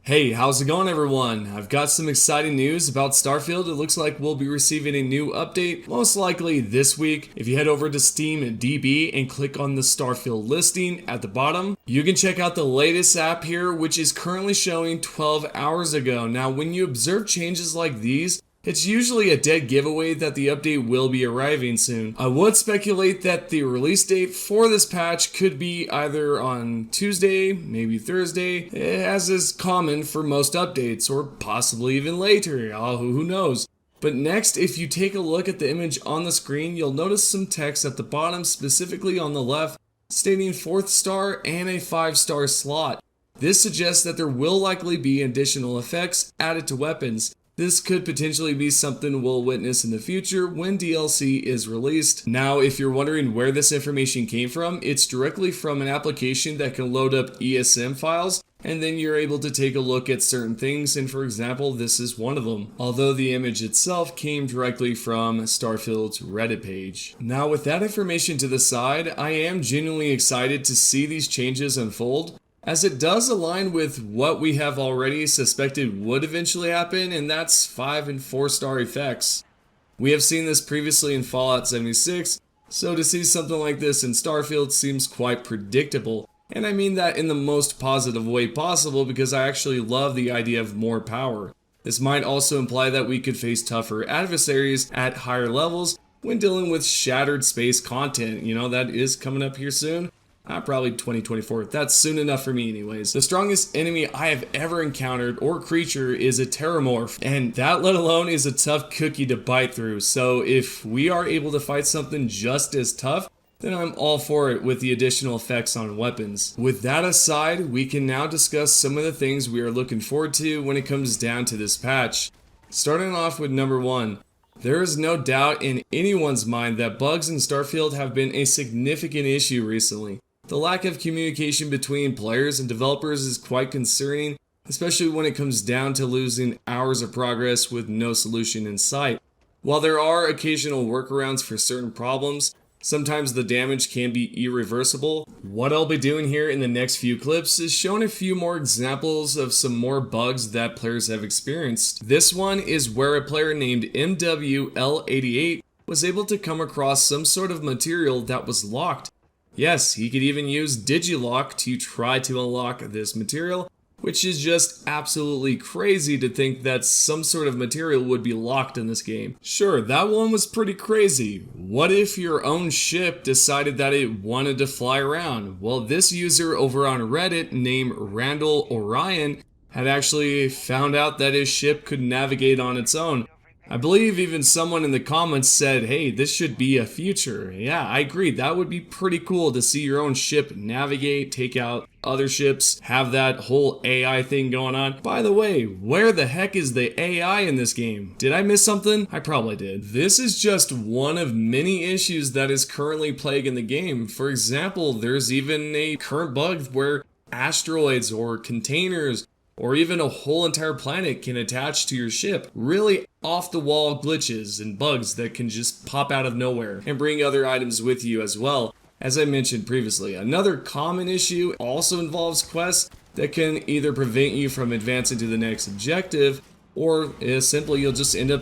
Hey, how's it going everyone? I've got some exciting news about Starfield. It looks like we'll be receiving a new update, most likely this week. If you head over to Steam DB and click on the Starfield listing at the bottom, you can check out the latest app here, which is currently showing 12 hours ago. Now, when you observe changes like these, it's usually a dead giveaway that the update will be arriving soon. I would speculate that the release date for this patch could be either on Tuesday, maybe Thursday, as is common for most updates, or possibly even later, who knows. But next, if you take a look at the image on the screen, you'll notice some text at the bottom, specifically on the left, stating 4th star and a 5-star slot. This suggests that there will likely be additional effects added to weapons. This could potentially be something we'll witness in the future when DLC is released. Now, if you're wondering where this information came from, it's directly from an application that can load up ESM files, and then you're able to take a look at certain things, and for example, this is one of them. Although the image itself came directly from Starfield's Reddit page. Now, with that information to the side, I am genuinely excited to see these changes unfold, as it does align with what we have already suspected would eventually happen, and that's 5 and 4-star effects. We have seen this previously in Fallout 76, so to see something like this in Starfield seems quite predictable. And I mean that in the most positive way possible, because I actually love the idea of more power. This might also imply that we could face tougher adversaries at higher levels when dealing with shattered space content. You know, that is coming up here soon. Probably 2024. That's soon enough for me anyways. The strongest enemy I have ever encountered or creature is a Terramorph, and that let alone is a tough cookie to bite through. So if we are able to fight something just as tough, then I'm all for it with the additional effects on weapons. With that aside, we can now discuss some of the things we are looking forward to when it comes down to this patch. Starting off with number 1. There is no doubt in anyone's mind that bugs in Starfield have been a significant issue recently. The lack of communication between players and developers is quite concerning, especially when it comes down to losing hours of progress with no solution in sight. While there are occasional workarounds for certain problems, sometimes the damage can be irreversible. What I'll be doing here in the next few clips is showing a few more examples of some more bugs that players have experienced. This one is where a player named MWL88 was able to come across some sort of material that was locked. Yes, he could even use Digilock to try to unlock this material, which is just absolutely crazy to think that some sort of material would be locked in this game. Sure, that one was pretty crazy. What if your own ship decided that it wanted to fly around? Well, this user over on Reddit named Randall Orion had actually found out that his ship could navigate on its own. I believe even someone in the comments said, hey, this should be a feature. Yeah, I agree. That would be pretty cool to see your own ship navigate, take out other ships, have that whole AI thing going on. By the way, where the heck is the AI in this game? Did I miss something? I probably did. This is just one of many issues that is currently plaguing the game. For example, there's even a current bug where asteroids or containers or even a whole entire planet can attach to your ship. Really off-the-wall glitches and bugs that can just pop out of nowhere and bring other items with you as well. As I mentioned previously, another common issue also involves quests that can either prevent you from advancing to the next objective, or simply you'll just end up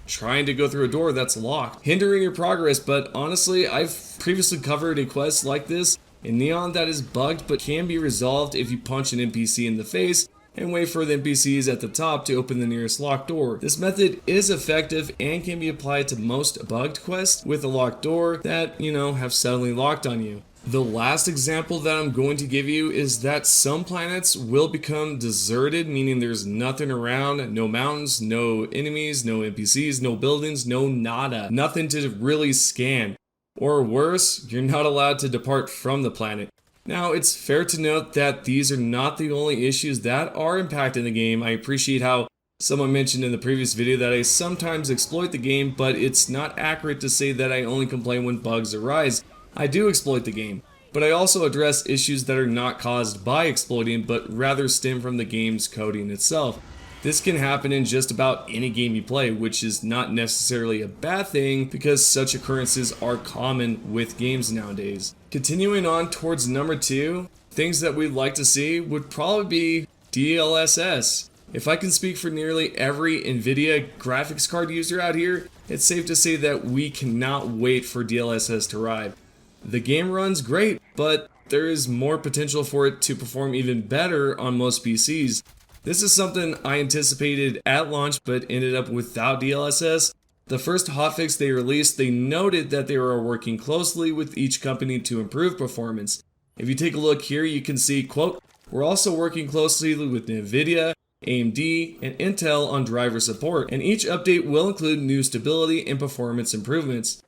trying to go through a door that's locked, hindering your progress. But honestly, I've previously covered a quest like this in Neon that is bugged but can be resolved if you punch an NPC in the face and wait for the NPCs at the top to open the nearest locked door. This method is effective and can be applied to most bugged quests with a locked door that, have suddenly locked on you. The last example that I'm going to give you is that some planets will become deserted, meaning there's nothing around, no mountains, no enemies, no NPCs, no buildings, no nada, nothing to really scan. Or worse, you're not allowed to depart from the planet. Now, it's fair to note that these are not the only issues that are impacting the game. I appreciate how someone mentioned in the previous video that I sometimes exploit the game, but it's not accurate to say that I only complain when bugs arise. I do exploit the game, but I also address issues that are not caused by exploiting, but rather stem from the game's coding itself. This can happen in just about any game you play, which is not necessarily a bad thing because such occurrences are common with games nowadays. Continuing on towards number 2, things that we'd like to see would probably be DLSS. If I can speak for nearly every NVIDIA graphics card user out here, it's safe to say that we cannot wait for DLSS to arrive. The game runs great, but there is more potential for it to perform even better on most PCs. This is something I anticipated at launch but ended up without DLSS. The first hotfix they released, they noted that they were working closely with each company to improve performance. If you take a look here, you can see, quote, "We're also working closely with NVIDIA, AMD, and Intel on driver support, and each update will include new stability and performance improvements."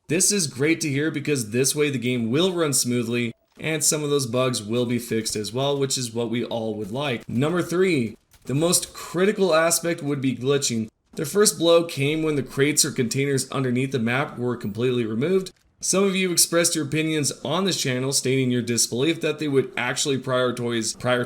This is great to hear because this way the game will run smoothly and some of those bugs will be fixed as well, which is what we all would like. Number 3, the most critical aspect would be glitching. The first blow came when the crates or containers underneath the map were completely removed. Some of you expressed your opinions on this channel, stating your disbelief that they would actually prioritize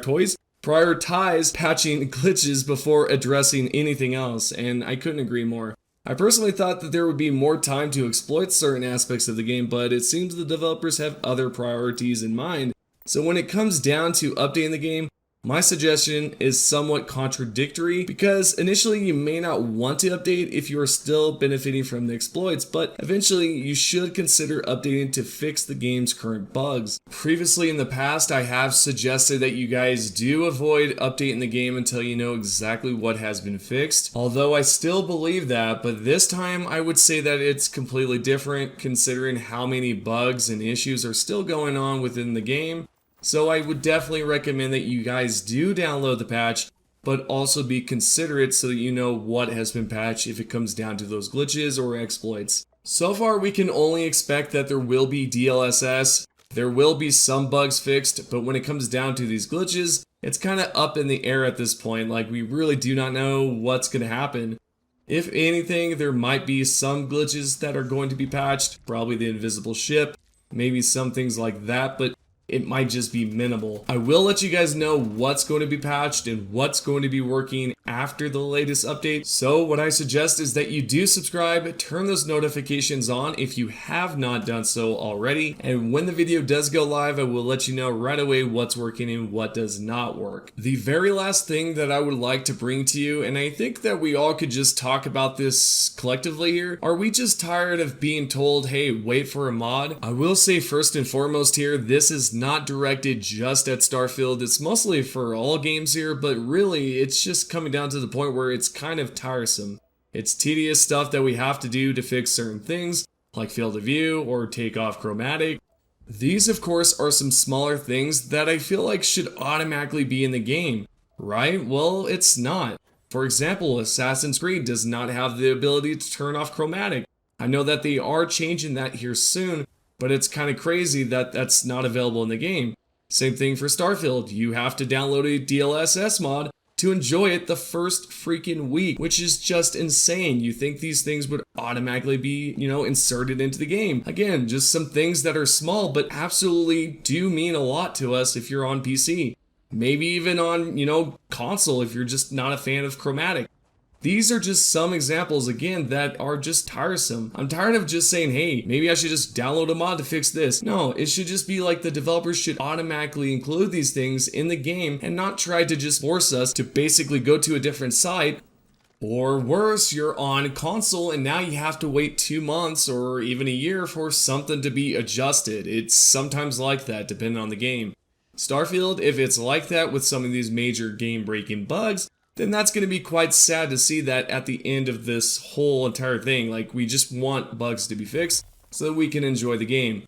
patching glitches before addressing anything else, and I couldn't agree more. I personally thought that there would be more time to exploit certain aspects of the game, but it seems the developers have other priorities in mind. So when it comes down to updating the game, my suggestion is somewhat contradictory because initially you may not want to update if you are still benefiting from the exploits, but eventually you should consider updating to fix the game's current bugs. Previously in the past, I have suggested that you guys do avoid updating the game until you know exactly what has been fixed, although I still believe that, but this time I would say that it's completely different considering how many bugs and issues are still going on within the game. So I would definitely recommend that you guys do download the patch, but also be considerate so that you know what has been patched if it comes down to those glitches or exploits. So far we can only expect that there will be DLSS, there will be some bugs fixed, but when it comes down to these glitches, it's kind of up in the air at this point, like we really do not know what's going to happen. If anything, there might be some glitches that are going to be patched, probably the invisible ship, maybe some things like that, but it might just be minimal. I will let you guys know what's going to be patched and what's going to be working after the latest update. So what I suggest is that you do subscribe, turn those notifications on if you have not done so already, and when the video does go live, I will let you know right away what's working and what does not work. The very last thing that I would like to bring to you, and I think that we all could just talk about this collectively here, are we just tired of being told, hey, wait for a mod? I will say first and foremost here, this is not directed just at Starfield. It's mostly for all games here, but really it's just coming down to the point where it's kind of tiresome. It's tedious stuff that we have to do to fix certain things, like field of view or take off chromatic. These of course are some smaller things that I feel like should automatically be in the game, right? Well, it's not. For example, Assassin's Creed does not have the ability to turn off chromatic. I know that they are changing that here soon, but it's kind of crazy that that's not available in the game. Same thing for Starfield. You have to download a DLSS mod to enjoy it the first freaking week, which is just insane. You think these things would automatically be, inserted into the game. Again, just some things that are small, but absolutely do mean a lot to us if you're on PC. Maybe even on, console if you're just not a fan of chromatic. These are just some examples, again, that are just tiresome. I'm tired of just saying, hey, maybe I should just download a mod to fix this. No, it should just be like the developers should automatically include these things in the game and not try to just force us to basically go to a different site. Or worse, you're on console and now you have to wait 2 months or even a year for something to be adjusted. It's sometimes like that, depending on the game. Starfield, if it's like that with some of these major game-breaking bugs, then that's going to be quite sad to see that at the end of this whole entire thing. Like, we just want bugs to be fixed so that we can enjoy the game.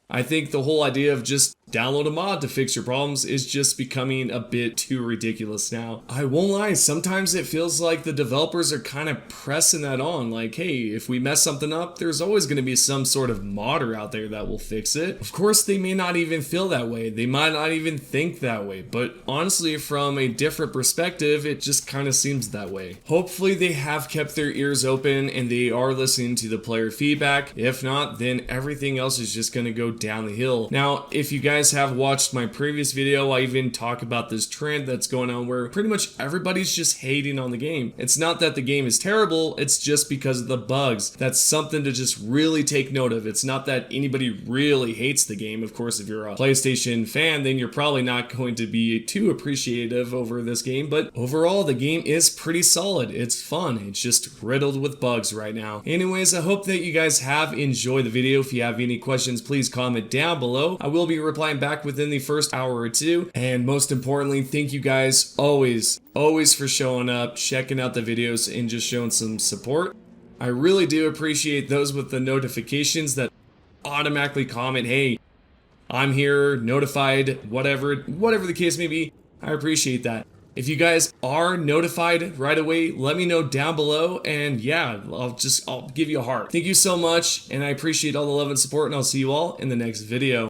I think the whole idea of just download a mod to fix your problems is just becoming a bit too ridiculous now. I won't lie, sometimes it feels like the developers are kind of pressing that on. Like, hey, if we mess something up, there's always going to be some sort of modder out there that will fix it. Of course, they may not even feel that way. They might not even think that way. But honestly, from a different perspective, it just kind of seems that way. Hopefully, they have kept their ears open and they are listening to the player feedback. If not, then everything else is just going to go down the hill. Now, if you guys have watched my previous video, I even talk about this trend that's going on where pretty much everybody's just hating on the game. It's not that the game is terrible, it's just because of the bugs. That's something to just really take note of. It's not that anybody really hates the game. Of course, if you're a PlayStation fan, then you're probably not going to be too appreciative over this game, but overall, the game is pretty solid. It's fun. It's just riddled with bugs right now. Anyways, I hope that you guys have enjoyed the video. If you have any questions, please comment down below. I will be replying back within the first hour or two. And most importantly, thank you guys always for showing up, checking out the videos, and just showing some support. I really do appreciate those with the notifications that automatically comment, hey, I'm here, notified, whatever the case may be. I appreciate that. If you guys are notified right away, let me know down below, and yeah, I'll give you a heart. Thank you so much, and I appreciate all the love and support, and I'll see you all in the next video.